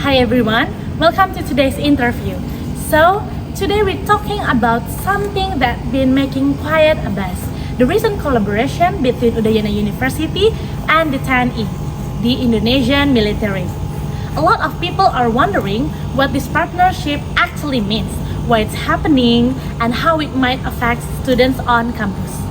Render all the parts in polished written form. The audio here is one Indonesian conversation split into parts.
Hi everyone, welcome to today's interview. So, today we're talking about something that's been making quite a buzz. The recent collaboration between Udayana University and the TNI, the Indonesian military. A lot of people are wondering what this partnership actually means, why it's happening, and how it might affect students on campus.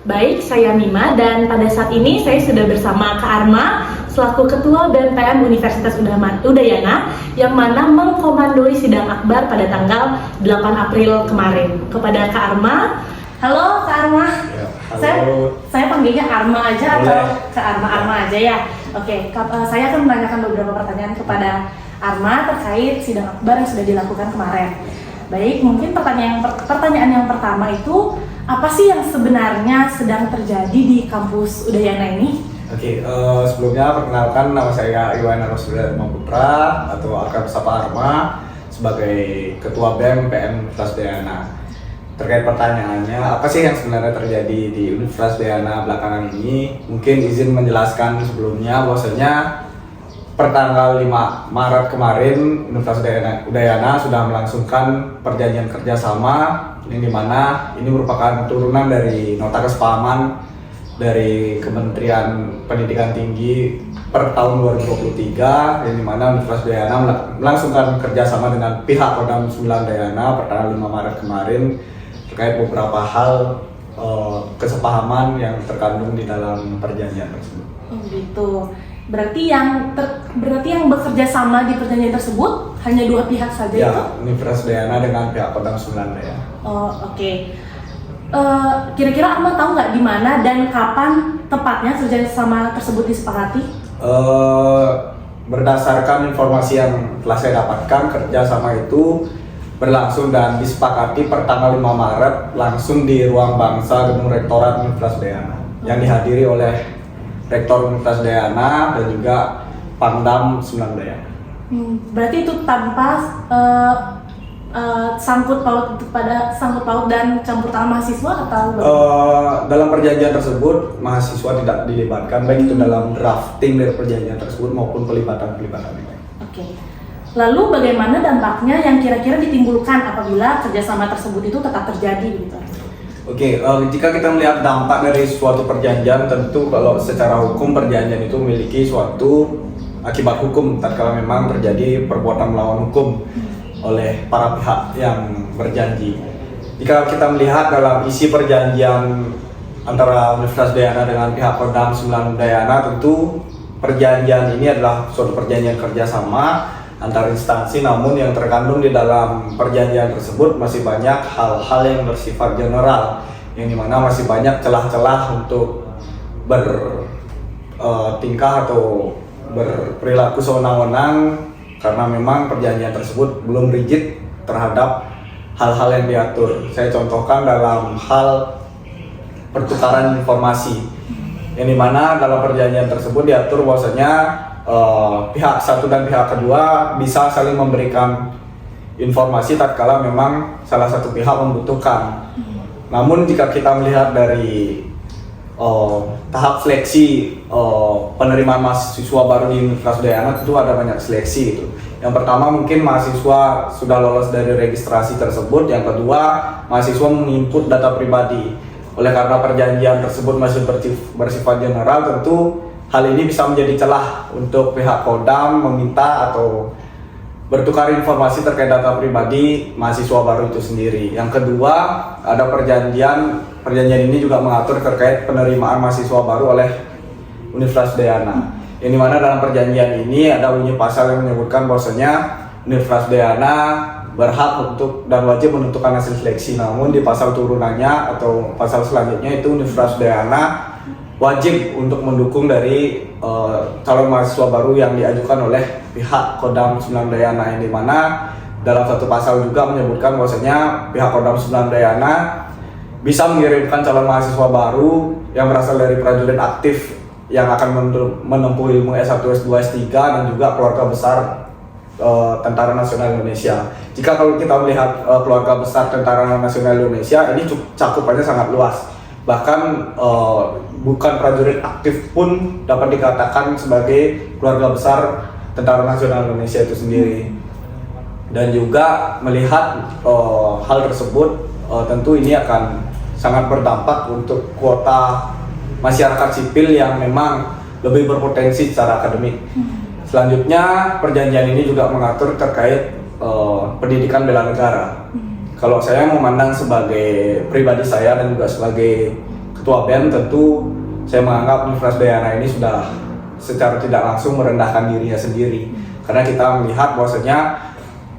Baik, saya Mima dan pada saat ini saya sudah bersama Kak Arma selaku Ketua BEM Universitas Udayana yang mana mengkomandoi sidang akbar pada tanggal 8 April kemarin. Kepada Kak Arma, halo Kak Arma. Ya, halo. Saya panggilnya Arma aja. Boleh. Atau Kak Arma aja ya. Oke, saya akan menanyakan beberapa pertanyaan kepada Arma terkait sidang akbar yang sudah dilakukan kemarin. Baik, mungkin pertanyaan yang pertama itu apa sih yang sebenarnya sedang terjadi di kampus Udayana ini? Oke, sebelumnya perkenalkan nama saya Iwan Rosdar Putra atau akrab sapa Arma sebagai Ketua BEM Universitas Udayana. Terkait pertanyaannya, apa sih yang sebenarnya terjadi di Universitas Udayana belakangan ini? Mungkin izin menjelaskan sebelumnya bahwasanya pertanggal 5 Maret kemarin Universitas Udayana sudah melangsungkan perjanjian kerjasama yang dimana ini merupakan turunan dari nota kesepahaman dari Kementerian Pendidikan Tinggi per tahun 2023 yang dimana Universitas Udayana melangsungkan kerjasama dengan pihak Kodam 9 Udayana per tanggal 5 Maret kemarin terkait beberapa hal kesepahaman yang terkandung di dalam perjanjian tersebut. Gitu. Berarti yang bekerja sama di perjanjian tersebut hanya dua pihak saja ya, itu? Universitas Udayana dengan pihak Kodam 9 Udayana. Oh, oke. Kira-kira Arma tahu nggak di mana dan kapan tepatnya kerjasama tersebut disepakati? Berdasarkan informasi yang telah saya dapatkan, kerjasama itu berlangsung dan disepakati per tanggal 5 Maret langsung di Ruang Bangsa Gedung Rektorat Universitas Udayana yang dihadiri oleh Rektor Universitas Udayana dan juga Pangdam 9 Udayana. Berarti itu tanpa sangkut paut dan campur tangan mahasiswa atau? Dalam perjanjian tersebut mahasiswa tidak dilibatkan baik itu dalam drafting dari perjanjian tersebut maupun pelibatan yang lain. Oke. Lalu bagaimana dampaknya yang kira-kira ditimbulkan apabila kerjasama tersebut itu tetap terjadi gitu? Oke, jika kita melihat dampak dari suatu perjanjian, tentu kalau secara hukum perjanjian itu memiliki suatu akibat hukum tatkala memang terjadi perbuatan melawan hukum oleh para pihak yang berjanji. Jika kita melihat dalam isi perjanjian antara Universitas Udayana dengan pihak Kodam 9 Udayana, tentu perjanjian ini adalah suatu perjanjian kerjasama antar instansi, namun yang terkandung di dalam perjanjian tersebut masih banyak hal-hal yang bersifat general, yang dimana masih banyak celah-celah untuk bertingkah atau berperilaku sewenang-wenang karena memang perjanjian tersebut belum rigid terhadap hal-hal yang diatur. Saya contohkan dalam hal pertukaran informasi, yang dimana dalam perjanjian tersebut diatur bahwasanya pihak satu dan pihak kedua bisa saling memberikan informasi tatkala memang salah satu pihak membutuhkan. Namun jika kita melihat dari tahap seleksi penerimaan mahasiswa baru di Universitas Udayana, tentu ada banyak seleksi itu. Yang pertama mungkin mahasiswa sudah lolos dari registrasi tersebut, yang kedua mahasiswa menginput data pribadi. Oleh karena perjanjian tersebut masih bersifat general, tentu hal ini bisa menjadi celah untuk pihak Kodam meminta atau bertukar informasi terkait data pribadi mahasiswa baru itu sendiri. Yang kedua, ada perjanjian ini juga mengatur terkait penerimaan mahasiswa baru oleh Universitas Udayana. Yang dimana dalam perjanjian ini ada bunyi pasal yang menyebutkan bahwasanya Universitas Udayana berhak untuk dan wajib menentukan hasil seleksi. Namun di pasal turunannya atau pasal selanjutnya itu Universitas Udayana wajib untuk mendukung dari calon mahasiswa baru yang diajukan oleh pihak Kodam 9 Udayana, yang dimana dalam satu pasal juga menyebutkan bahwasanya pihak Kodam 9 Udayana bisa mengirimkan calon mahasiswa baru yang berasal dari prajurit aktif yang akan menempuh ilmu S1, S2, S3 dan juga keluarga besar Tentara Nasional Indonesia. Jika kalau kita melihat keluarga besar Tentara Nasional Indonesia, ini cakupannya sangat luas. Bahkan bukan prajurit aktif pun dapat dikatakan sebagai keluarga besar Tentara Nasional Indonesia itu sendiri. Dan juga melihat hal tersebut tentu ini akan sangat berdampak untuk kuota masyarakat sipil yang memang lebih berpotensi secara akademik. Selanjutnya perjanjian ini juga mengatur terkait pendidikan bela negara. Kalau saya memandang sebagai pribadi saya dan juga sebagai ketua BEM, tentu saya menganggap Universitas Udayana ini sudah secara tidak langsung merendahkan dirinya sendiri. Karena kita melihat bahwasanya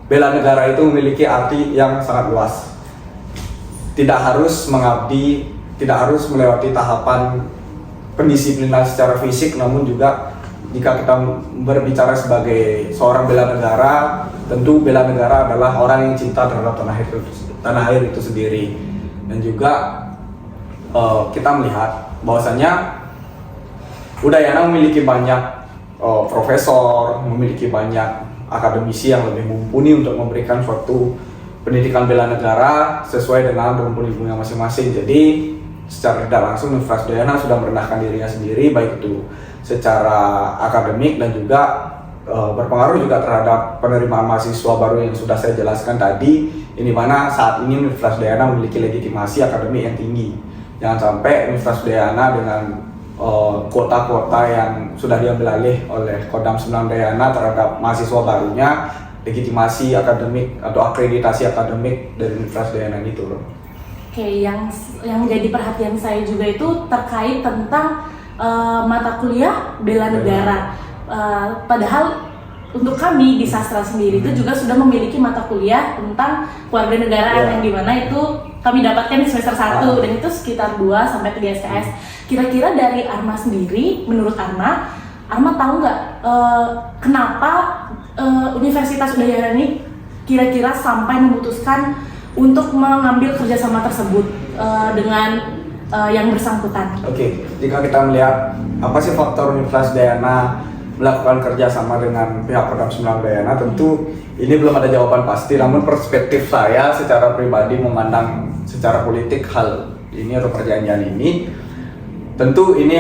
bela negara itu memiliki arti yang sangat luas. Tidak harus mengabdi, tidak harus melewati tahapan pendisiplinan secara fisik, namun juga jika kita berbicara sebagai seorang bela negara, tentu bela negara adalah orang yang cinta terhadap tanah air itu sendiri. Dan juga kita melihat bahwasanya Udayana memiliki banyak profesor, memiliki banyak akademisi yang lebih mumpuni untuk memberikan suatu pendidikan bela negara sesuai dengan rumpun ilmunya masing-masing. Jadi secara tidak langsung Universitas Udayana sudah merendahkan dirinya sendiri, baik itu secara akademik dan juga berpengaruh juga terhadap penerimaan mahasiswa baru yang sudah saya jelaskan tadi, ini mana saat ini Universitas Udayana memiliki legitimasi akademik yang tinggi. Jangan sampai Universitas Udayana dengan kuota-kuota yang sudah diambil alih oleh Kodam 9 Udayana terhadap mahasiswa barunya, legitimasi akademik atau akreditasi akademik dari Universitas Udayana ini turun. Oke, yang jadi perhatian saya juga itu terkait tentang mata kuliah bela negara. Padahal untuk kami di sastra sendiri itu juga sudah memiliki mata kuliah tentang kewarganegaraan yang dimana itu kami dapatkan di semester 1 dan itu sekitar 2 sampai 3 SKS. Kira-kira dari Arma sendiri, menurut Arma tahu nggak kenapa Universitas Udayana ini kira-kira sampai memutuskan untuk mengambil kerjasama tersebut dengan yang bersangkutan? Oke, jika kita melihat apa sih faktor Universitas Udayana melakukan kerjasama dengan pihak Kodam 9 Udayana, tentu ini belum ada jawaban pasti. Namun perspektif saya secara pribadi memandang secara politik hal ini atau perjanjian ini, tentu ini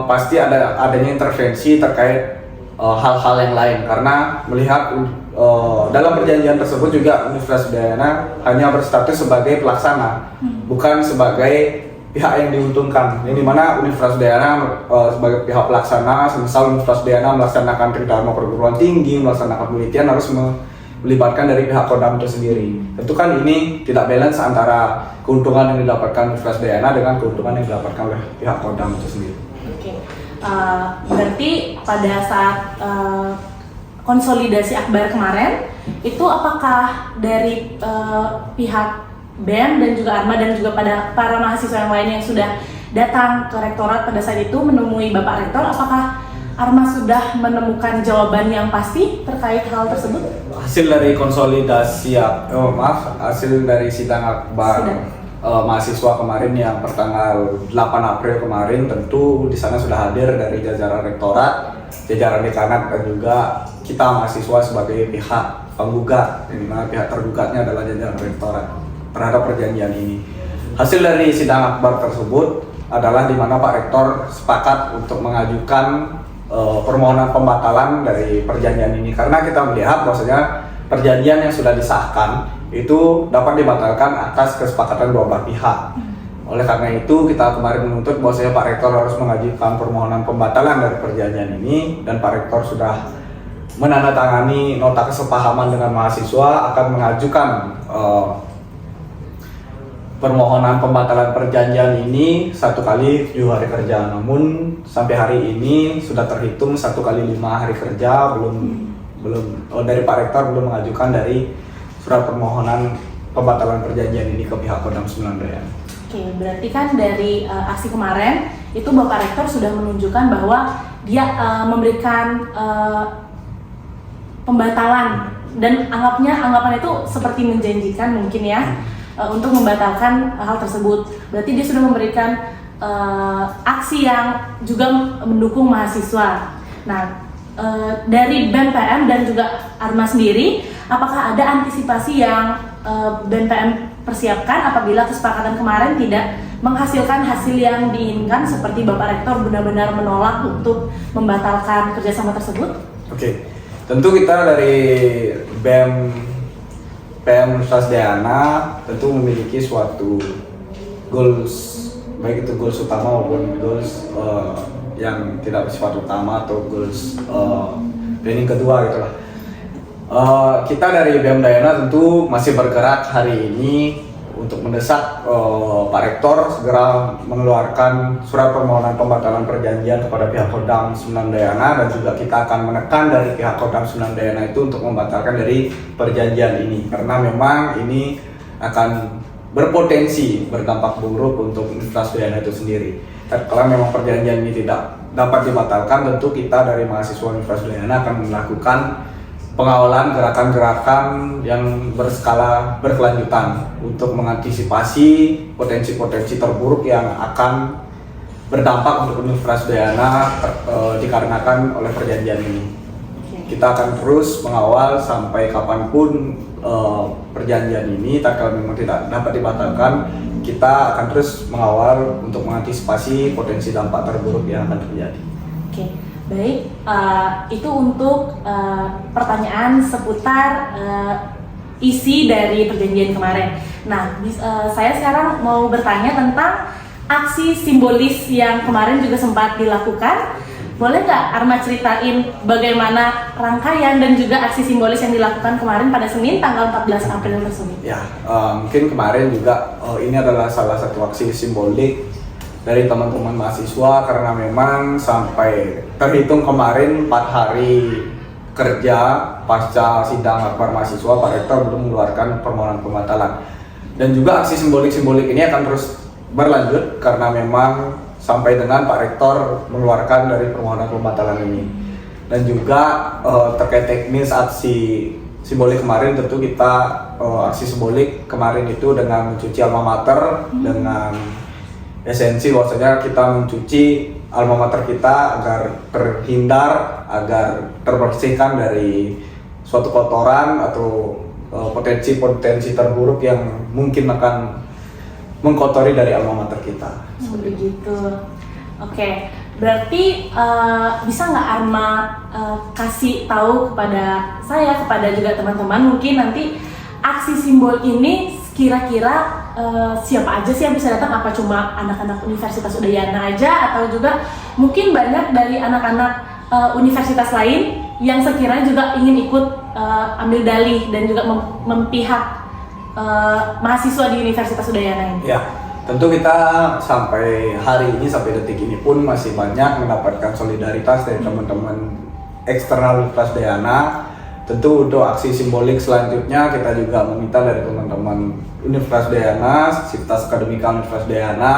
pasti adanya intervensi terkait hal-hal yang lain, karena melihat dalam perjanjian tersebut juga Universitas Udayana hanya berstatus sebagai pelaksana, bukan sebagai pihak yang diuntungkan. Ini dimana Universitas Udayana sebagai pihak pelaksana, semisal Universitas Udayana melaksanakan tridharma perguruan tinggi, melaksanakan penelitian, harus melibatkan dari pihak Kodam itu sendiri. Tentu kan ini tidak balance antara keuntungan yang didapatkan Universitas Udayana dengan keuntungan yang didapatkan oleh pihak Kodam itu sendiri. Oke, berarti pada saat konsolidasi akbar kemarin itu apakah dari pihak BEM dan juga Arma dan juga pada para mahasiswa yang lain yang sudah datang ke rektorat pada saat itu menemui Bapak Rektor, apakah Arma sudah menemukan jawaban yang pasti terkait hal tersebut? Hasil dari konsolidasi, hasil dari sidang akbar mahasiswa kemarin yang pertanggal 8 April kemarin, tentu di sana sudah hadir dari jajaran rektorat, jajaran dekanat, dan juga kita mahasiswa sebagai pihak penggugat, di mana pihak tergugatnya adalah jajaran rektorat terhadap perjanjian ini. Hasil dari sidang akbar tersebut adalah di mana Pak Rektor sepakat untuk mengajukan permohonan pembatalan dari perjanjian ini, karena kita melihat bahwasanya perjanjian yang sudah disahkan itu dapat dibatalkan atas kesepakatan dua belah pihak. Oleh karena itu kita kemarin menuntut bahwasanya Pak Rektor harus mengajukan permohonan pembatalan dari perjanjian ini, dan Pak Rektor sudah menandatangani nota kesepahaman dengan mahasiswa akan mengajukan permohonan pembatalan perjanjian ini 1 kali 7 hari kerja. Namun sampai hari ini sudah terhitung 1 kali 5 hari kerja, belum dari Pak Rektor belum mengajukan dari surat permohonan pembatalan perjanjian ini ke pihak Kodam 9 Udayana. Oke, berarti kan dari aksi kemarin itu Bapak Rektor sudah menunjukkan bahwa dia memberikan pembatalan, dan anggapan itu seperti menjanjikan mungkin ya untuk membatalkan hal tersebut. Berarti dia sudah memberikan aksi yang juga mendukung mahasiswa. Nah, dari BEM-PM dan juga Arma sendiri, apakah ada antisipasi yang BEM-PM persiapkan apabila kesepakatan kemarin tidak menghasilkan hasil yang diinginkan, seperti Bapak Rektor benar-benar menolak untuk membatalkan kerjasama tersebut? Oke. Tentu kita dari BEM Universitas Udayana tentu memiliki suatu goals, baik itu goals utama maupun goals yang tidak bersifat utama atau goals planning kedua gitu lah. Kita dari BEM Udayana tentu masih bergerak hari ini untuk mendesak Pak Rektor segera mengeluarkan surat permohonan pembatalan perjanjian kepada pihak Kodam Sunan Udayana, dan juga kita akan menekan dari pihak Kodam Sunan Udayana itu untuk membatalkan dari perjanjian ini, karena memang ini akan berpotensi berdampak buruk untuk Universitas Udayana itu sendiri. Kalau memang perjanjian ini tidak dapat dibatalkan, tentu kita dari mahasiswa Universitas Udayana akan melakukan pengawalan gerakan-gerakan yang berskala berkelanjutan untuk mengantisipasi potensi-potensi terburuk yang akan berdampak untuk Universitas Udayana dikarenakan oleh perjanjian ini. Kita akan terus mengawal sampai kapanpun perjanjian ini, kalau memang tidak dapat dibatalkan, kita akan terus mengawal untuk mengantisipasi potensi dampak terburuk yang akan terjadi. Oke. Baik, itu untuk pertanyaan seputar isi dari perjanjian kemarin. Nah, saya sekarang mau bertanya tentang aksi simbolis yang kemarin juga sempat dilakukan. Boleh nggak Arma ceritain bagaimana rangkaian dan juga aksi simbolis yang dilakukan kemarin pada Senin tanggal 14 April tersebut? Ya, mungkin kemarin juga ini adalah salah satu aksi simbolik dari teman-teman mahasiswa, karena memang sampai terhitung kemarin 4 hari kerja pasca sidang akbar mahasiswa, Pak Rektor belum mengeluarkan permohonan pembatalan. Dan juga aksi simbolik-simbolik ini akan terus berlanjut karena memang sampai dengan Pak Rektor mengeluarkan dari permohonan pembatalan ini. Dan juga terkait teknis aksi simbolik kemarin, tentu kita aksi simbolik kemarin itu dengan mencuci alma mater dengan esensi bahwasanya kita mencuci alma mater kita agar terhindar, agar terbersihkan dari suatu kotoran atau potensi-potensi terburuk yang mungkin akan mengkotori dari alma mater kita. Begitu. Oke, berarti bisa nggak Arma kasih tahu kepada saya, kepada juga teman-teman, mungkin nanti aksi simbol ini kira-kira siapa aja sih yang bisa datang? Apa cuma anak-anak Universitas Udayana aja, atau juga mungkin banyak dari anak-anak universitas lain yang sekiranya juga ingin ikut ambil dalih dan juga memihak mahasiswa di Universitas Udayana ini? Ya, tentu kita sampai hari ini, sampai detik ini pun masih banyak mendapatkan solidaritas dari teman-teman eksternal Universitas Udayana. Tentu untuk aksi simbolik selanjutnya kita juga meminta dari teman-teman Universitas Udayana, Sivitas Akademika Universitas Udayana,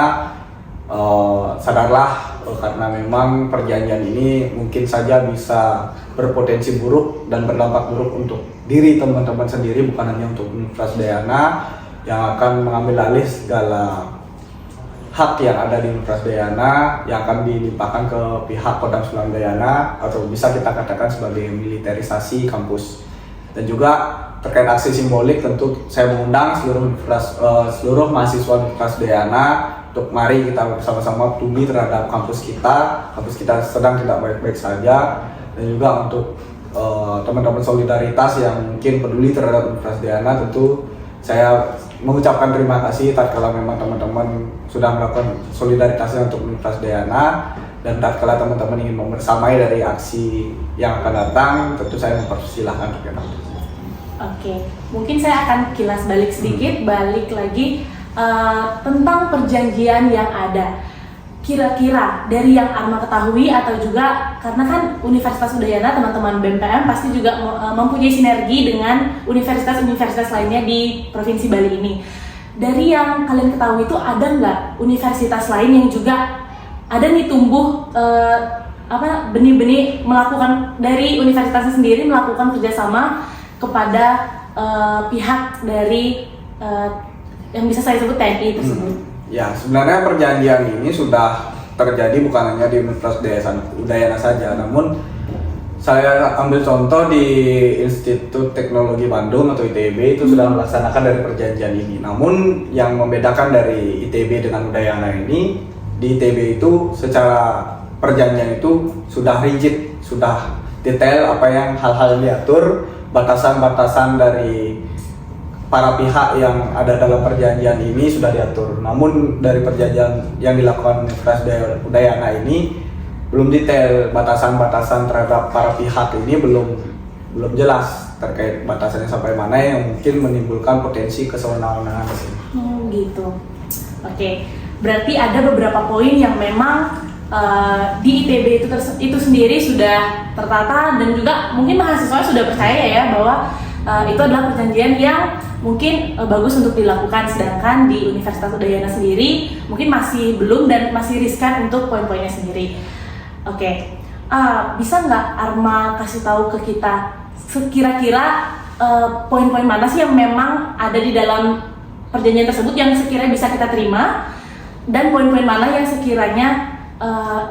sadarlah karena memang perjanjian ini mungkin saja bisa berpotensi buruk dan berdampak buruk untuk diri teman-teman sendiri, bukan hanya untuk Universitas Udayana yang akan mengambil alih segala hak yang ada di Universitas Udayana yang akan dilimpahkan ke pihak Kodam Sunan Udayana, atau bisa kita katakan sebagai militerisasi kampus. Dan juga terkait aksi simbolik, tentu saya mengundang seluruh mahasiswa Universitas Udayana untuk mari kita bersama-sama peduli terhadap kampus kita sedang tidak baik-baik saja, dan juga untuk teman-teman solidaritas yang mungkin peduli terhadap Universitas Udayana, tentu saya mengucapkan terima kasih tatkala memang teman-teman sudah melakukan solidaritasnya untuk Universitas Udayana, dan tatkala teman-teman ingin membersamai dari aksi yang akan datang, tentu saya mempersilahkan untuk itu. Oke, mungkin saya akan kilas balik sedikit, balik lagi tentang perjanjian yang ada. Kira-kira dari yang Arma ketahui, atau juga karena kan Universitas Udayana, teman-teman BMPM pasti juga mempunyai sinergi dengan universitas-universitas lainnya di Provinsi Bali ini. Dari yang kalian ketahui itu, ada nggak universitas lain yang juga ada nih tumbuh benih-benih melakukan dari universitasnya sendiri melakukan kerjasama kepada pihak dari yang bisa saya sebut TNI tersebut? Ya, sebenarnya perjanjian ini sudah terjadi bukan hanya di Universitas Udayana saja, namun saya ambil contoh di Institut Teknologi Bandung atau ITB itu sudah melaksanakan dari perjanjian ini. Namun yang membedakan dari ITB dengan Udayana ini, di ITB itu secara perjanjian itu sudah rigid, sudah detail apa yang hal-hal yang diatur, batasan-batasan dari para pihak yang ada dalam perjanjian ini sudah diatur. Namun dari perjanjian yang dilakukan Universitas Udayana ini belum detail, batasan-batasan terhadap para pihak ini belum jelas terkait batasannya sampai mana yang mungkin menimbulkan potensi kesewenang-wenangan di sini. Gitu. Oke. Berarti ada beberapa poin yang memang di ITB itu sendiri sudah tertata, dan juga mungkin mahasiswa sudah percaya ya bahwa itu adalah perjanjian yang mungkin bagus untuk dilakukan, sedangkan di Universitas Udayana sendiri mungkin masih belum dan masih riskan untuk poin-poinnya sendiri. Oke. Bisa nggak Arma kasih tahu ke kita kira-kira poin-poin mana sih yang memang ada di dalam perjanjian tersebut yang sekiranya bisa kita terima, dan poin-poin mana yang sekiranya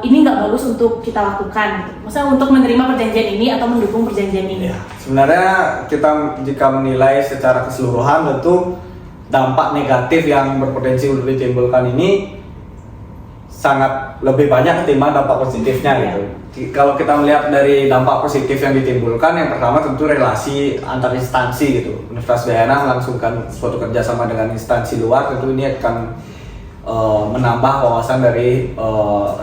ini nggak bagus untuk kita lakukan, gitu. Maksudnya untuk menerima perjanjian ini atau mendukung perjanjian ini. Ya, sebenarnya kita jika menilai secara keseluruhan, tentu dampak negatif yang berpotensi untuk ditimbulkan ini sangat lebih banyak ketimbang dampak positifnya gitu. Kalau kita melihat dari dampak positif yang ditimbulkan, yang pertama tentu relasi antar instansi gitu. Universitas Udayana melangsungkan suatu kerjasama dengan instansi luar, tentu ini akan menambah wawasan dari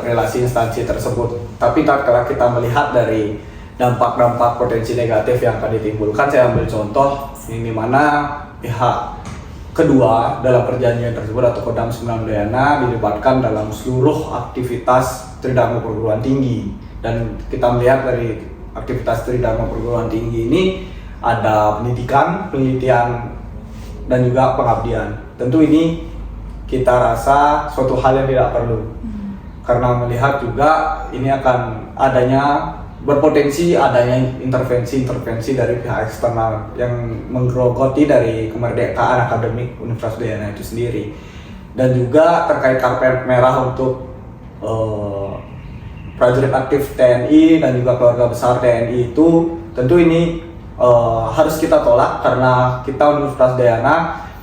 relasi instansi tersebut. Tapi kalau kita melihat dari dampak-dampak potensi negatif yang akan ditimbulkan, saya ambil contoh ini, mana pihak kedua dalam perjanjian tersebut atau Kodam 9 Udayana dilibatkan dalam seluruh aktivitas Tridharma perguruan tinggi. Dan kita melihat dari aktivitas Tridharma perguruan tinggi ini ada pendidikan, penelitian, dan juga pengabdian. Tentu ini kita rasa suatu hal yang tidak perlu, karena melihat juga ini akan berpotensi adanya intervensi dari pihak eksternal yang menggerogoti dari kemerdekaan akademik Universitas Udayana itu sendiri. Dan juga terkait karpet merah untuk prajurit aktif TNI dan juga keluarga besar TNI itu, tentu ini harus kita tolak, karena kita Universitas Udayana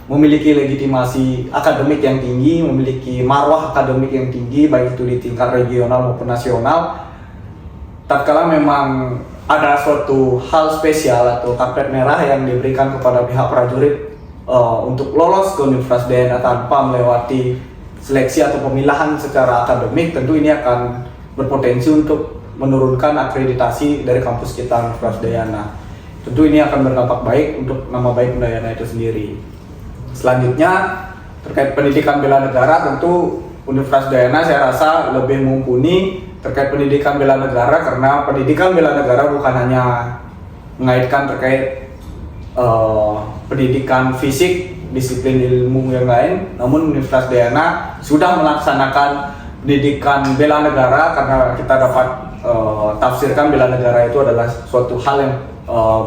memiliki legitimasi akademik yang tinggi, memiliki marwah akademik yang tinggi, baik itu di tingkat regional maupun nasional. Tatkala memang ada suatu hal spesial atau karpet merah yang diberikan kepada pihak prajurit untuk lolos ke Universitas Udayana tanpa melewati seleksi atau pemilahan secara akademik, tentu ini akan berpotensi untuk menurunkan akreditasi dari kampus kita Universitas Udayana. Tentu ini akan berdampak baik untuk nama baik Udayana itu sendiri. Selanjutnya terkait pendidikan bela negara, tentu Universitas Udayana saya rasa lebih mumpuni terkait pendidikan bela negara, karena pendidikan bela negara bukan hanya mengaitkan terkait pendidikan fisik, disiplin ilmu yang lain, namun Universitas Udayana sudah melaksanakan pendidikan bela negara, karena kita dapat tafsirkan bela negara itu adalah suatu hal yang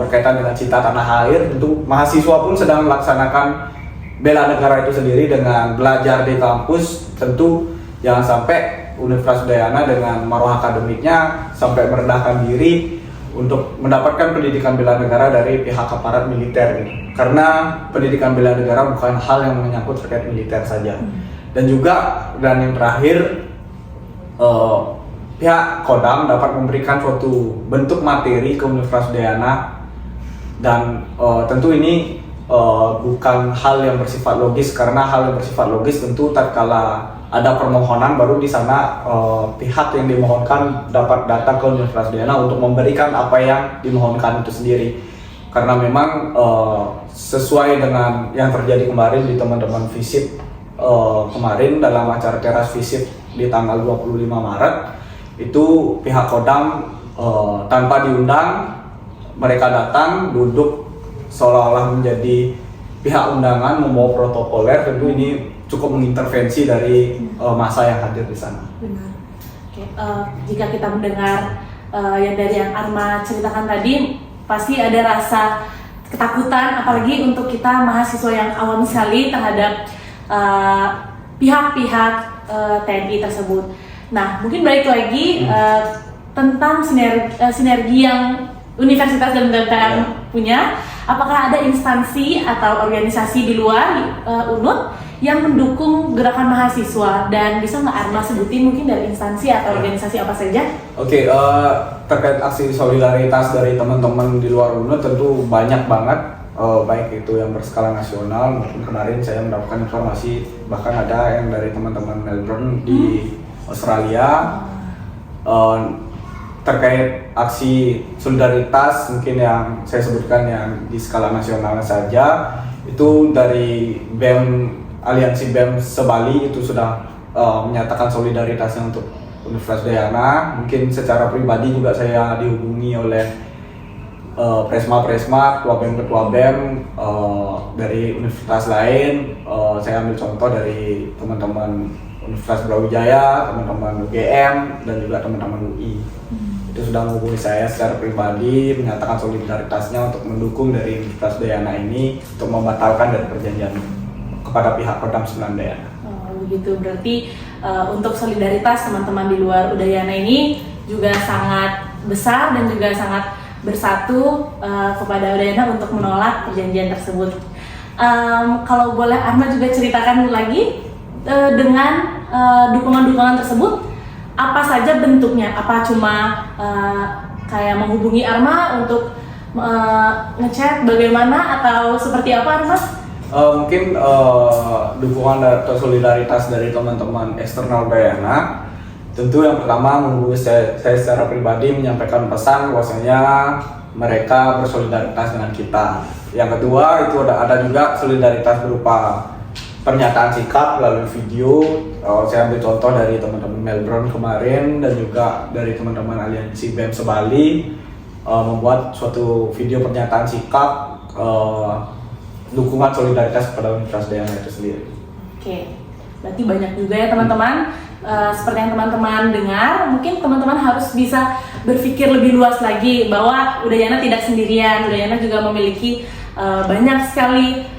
berkaitan dengan cinta tanah air. Tentu mahasiswa pun sedang melaksanakan bela negara itu sendiri dengan belajar di kampus. Tentu jangan sampai Universitas Udayana dengan marwah akademiknya sampai merendahkan diri untuk mendapatkan pendidikan bela negara dari pihak aparat militer gitu. Karena pendidikan bela negara bukan hal yang menyangkut terkait militer saja. Dan yang terakhir, pihak Kodam dapat memberikan suatu bentuk materi ke Universitas Udayana, dan tentu ini bukan hal yang bersifat logis, karena hal yang bersifat logis tentu tatkala ada permohonan baru di sana pihak yang dimohonkan dapat datang ke Universitas Udayana untuk memberikan apa yang dimohonkan itu sendiri. Karena memang sesuai dengan yang terjadi kemarin di teman-teman FISIP kemarin dalam acara teras FISIP di tanggal 25 Maret itu pihak Kodam tanpa diundang, mereka datang duduk seolah-olah menjadi pihak undangan, membawa protokoler. Tentu ini cukup mengintervensi dari masa yang hadir di sana. Benar. Oke, jika kita mendengar yang Arma ceritakan tadi, pasti ada rasa ketakutan, apalagi untuk kita mahasiswa yang awam sekali terhadap pihak-pihak TNI tersebut. Nah, mungkin balik lagi tentang sinergi yang universitas dan BPM punya. Apakah ada instansi atau organisasi di luar UNUT yang mendukung gerakan mahasiswa, dan bisa nggak Arma sebutin mungkin dari instansi atau organisasi apa saja? Oke, terkait aksi solidaritas dari teman-teman di luar UNU tentu banyak banget, baik itu yang berskala nasional. Mungkin kemarin saya mendapatkan informasi bahkan ada yang dari teman-teman Melbourne di Australia. Terkait aksi solidaritas mungkin yang saya sebutkan yang di skala nasional saja, itu dari BEM Aliansi BEM Sebali itu sudah menyatakan solidaritasnya untuk Universitas Udayana. Mungkin secara pribadi juga saya dihubungi oleh Presma, ketua BEM dari universitas lain. Saya ambil contoh dari teman-teman Universitas Brawijaya, teman-teman UGM, dan juga teman-teman UI. Itu sudah menghubungi saya secara pribadi menyatakan solidaritasnya untuk mendukung dari Universitas Udayana ini untuk membatalkan dari perjanjian kepada pihak Kodam 9 Udayana. Begitu, berarti untuk solidaritas teman-teman di luar Udayana ini juga sangat besar dan juga sangat bersatu kepada Udayana untuk menolak perjanjian tersebut. Kalau boleh Arma juga ceritakan lagi dengan dukungan-dukungan tersebut, apa saja bentuknya? Apa cuma kayak menghubungi Arma untuk ngechat bagaimana, atau seperti apa Arma? Mungkin dukungan atau solidaritas dari teman-teman eksternal Udayana, tentu yang pertama menghubungi saya secara pribadi menyampaikan pesan bahwasanya mereka bersolidaritas dengan kita. Yang kedua itu ada juga solidaritas berupa pernyataan sikap melalui video. Saya ambil contoh dari teman-teman Melbourne kemarin dan juga dari teman-teman Aliansi BEM Sebali membuat suatu video pernyataan sikap dukungan solidaritas kepada Universitas Udayana itu sendiri. Oke, berarti banyak juga ya teman-teman. Seperti yang teman-teman dengar, mungkin teman-teman harus bisa berpikir lebih luas lagi bahwa Udayana tidak sendirian. Udayana juga memiliki banyak sekali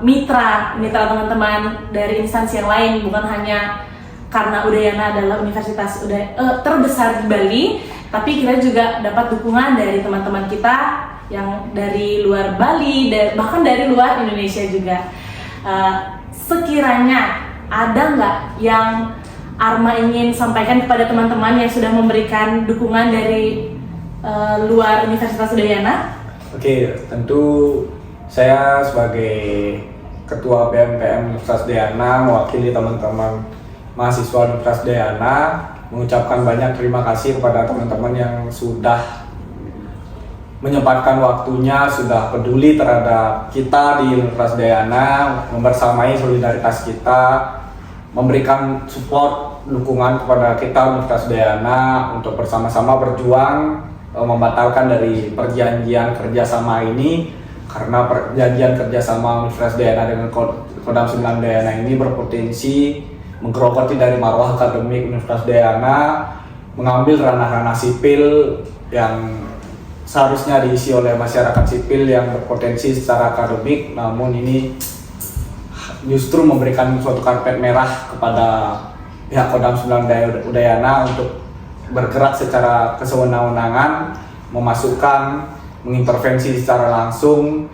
mitra teman-teman dari instansi yang lain, bukan hanya karena Udayana adalah universitas terbesar di Bali, tapi kita juga dapat dukungan dari teman-teman kita yang dari luar Bali, bahkan dari luar Indonesia juga. Sekiranya ada nggak yang Arma ingin sampaikan kepada teman-teman yang sudah memberikan dukungan dari luar Universitas Udayana? Oke, tentu saya sebagai Ketua BMPM Universitas Udayana mewakili teman-teman mahasiswa Universitas Udayana mengucapkan banyak terima kasih kepada teman-teman yang sudah menyempatkan waktunya, sudah peduli terhadap kita di Universitas Udayana, membersamai solidaritas kita, memberikan support, dukungan kepada kita Universitas Udayana untuk bersama-sama berjuang membatalkan dari perjanjian kerjasama ini, karena perjanjian kerjasama Universitas Udayana dengan Kodam 9 Udayana ini berpotensi menggerogoti dari marwah akademik Universitas Udayana, mengambil ranah-ranah sipil yang seharusnya diisi oleh masyarakat sipil yang berpotensi secara akademik, namun ini justru memberikan suatu karpet merah kepada pihak Kodam 9 Udayana untuk bergerak secara kesewenang-wenangan, mengintervensi secara langsung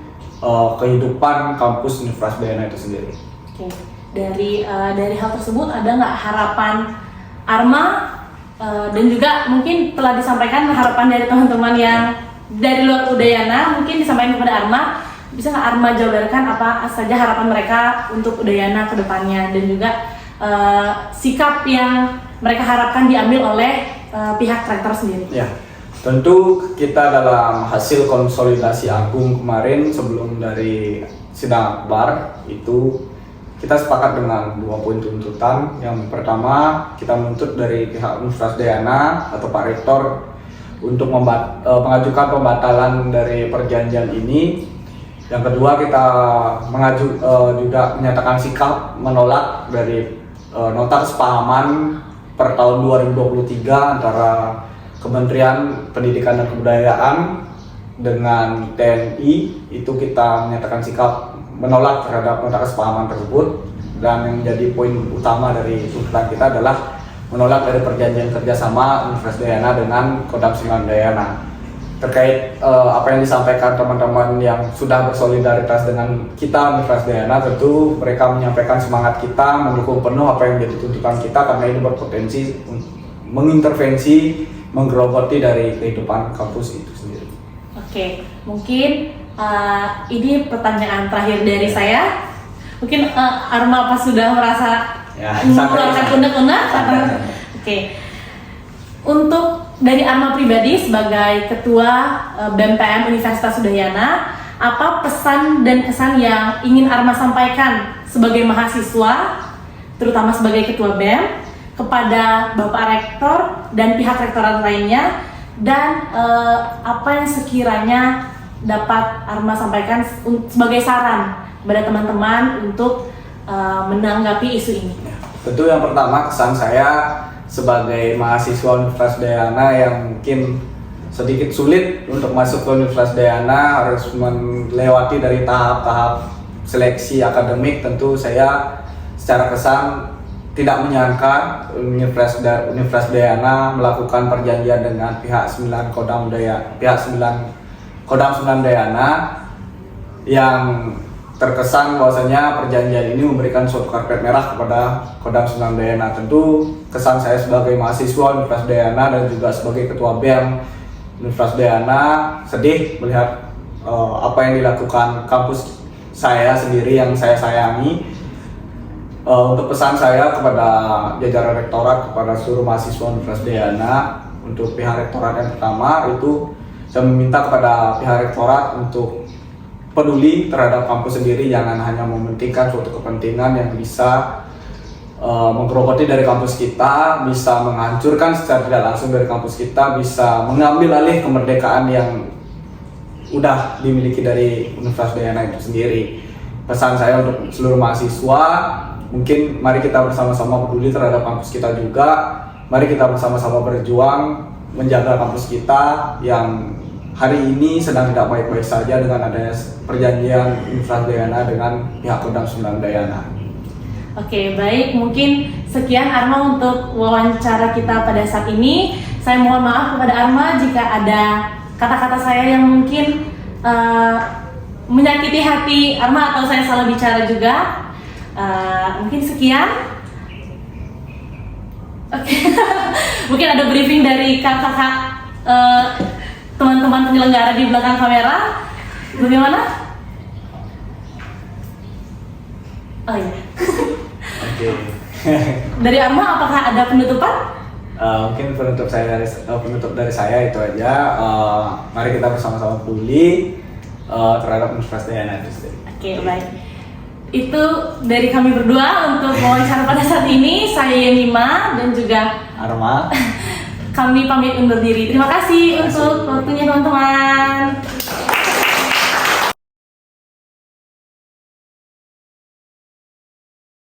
kehidupan kampus Universitas Udayana itu sendiri. Oke. Dari hal tersebut ada nggak harapan Arma, dan juga mungkin telah disampaikan harapan dari teman-teman yang dari luar Udayana, mungkin disampaikan kepada Arma. Bisa nggak Arma jabarkan apa saja harapan mereka untuk Udayana ke depannya, dan juga sikap yang mereka harapkan diambil oleh pihak rektor sendiri? Ya, tentu kita dalam hasil konsolidasi agung kemarin sebelum dari sidang akbar itu kita sepakat dengan 2 poin tuntutan. Yang pertama, kita menuntut dari pihak Universitas Udayana atau Pak Rektor untuk mengajukan pembatalan dari perjanjian ini. Yang kedua, kita juga menyatakan sikap menolak dari nota kesepahaman per tahun 2023 antara Kementerian Pendidikan dan Kebudayaan dengan TNI. Itu kita menyatakan sikap menolak terhadap nota kesepahaman tersebut, dan yang menjadi poin utama dari tuntutan kita adalah menolak dari perjanjian kerjasama Universitas Udayana dengan Kodam 9 Udayana. terkait apa yang disampaikan teman-teman yang sudah bersolidaritas dengan kita Universitas Dayana. Tentu mereka menyampaikan semangat kita, mendukung penuh apa yang menjadi tuntutan kita karena ini berpotensi mengintervensi, menggerogoti dari kehidupan kampus itu sendiri. Oke, mungkin ini pertanyaan terakhir dari saya. Mungkin Arma apa sudah merasa mengeluarkan unek-unek? Oke. Untuk dari Arma pribadi sebagai Ketua BEM-PM Universitas Udayana, apa pesan dan kesan yang ingin Arma sampaikan sebagai mahasiswa, terutama sebagai Ketua BEM, kepada Bapak Rektor dan pihak rektorat lainnya, dan apa yang sekiranya dapat Arma sampaikan sebagai saran kepada teman-teman untuk menanggapi isu ini? Tentu yang pertama, kesan saya sebagai mahasiswa Universitas Dayana yang mungkin sedikit sulit untuk masuk ke Universitas Dayana, harus melewati dari tahap-tahap seleksi akademik. Tentu saya secara kesan tidak menyangka Universitas Dayana melakukan perjanjian dengan pihak 9 Kodam Dayana yang terkesan bahwasanya perjanjian ini memberikan suatu karpet merah kepada Kodam 9 Dayana. Tentu kesan saya sebagai mahasiswa Universitas Dayana dan juga sebagai Ketua BEM Universitas Dayana sedih melihat apa yang dilakukan kampus saya sendiri yang saya sayangi. Untuk pesan saya kepada jajaran rektorat, kepada seluruh mahasiswa Universitas Dayana, untuk pihak rektorat yang pertama itu saya meminta kepada pihak rektorat untuk peduli terhadap kampus sendiri, jangan hanya mementingkan suatu kepentingan yang bisa menggerogoti dari kampus kita, bisa menghancurkan secara tidak langsung dari kampus kita, bisa mengambil alih kemerdekaan yang udah dimiliki dari Universitas Dayana itu sendiri. Pesan saya untuk seluruh mahasiswa, mungkin mari kita bersama-sama peduli terhadap kampus kita juga, mari kita bersama-sama berjuang menjaga kampus kita yang hari ini sedang tidak baik-baik saja dengan adanya perjanjian Universitas Dayana dengan pihak Kodam 9 Dayana. Oke, baik. Mungkin sekian Arma untuk wawancara kita pada saat ini. Saya mohon maaf kepada Arma jika ada kata-kata saya yang mungkin menyakiti hati Arma atau saya salah bicara juga. Mungkin sekian. Oke. Mungkin ada briefing dari kakak-kakak teman-teman penyelenggara di belakang kamera. Bagaimana? Oh iya. Oke. Dari Arma, apakah ada penutupan? Mungkin penutup dari saya itu aja. Mari kita bersama-sama peduli terhadap Universitas Dayana itu sendiri. Oke, baik. Itu dari kami berdua untuk wawancara pada saat ini. Saya Yemima dan juga Arma. Kami pamit undur diri. Terima kasih untuk waktunya teman-teman.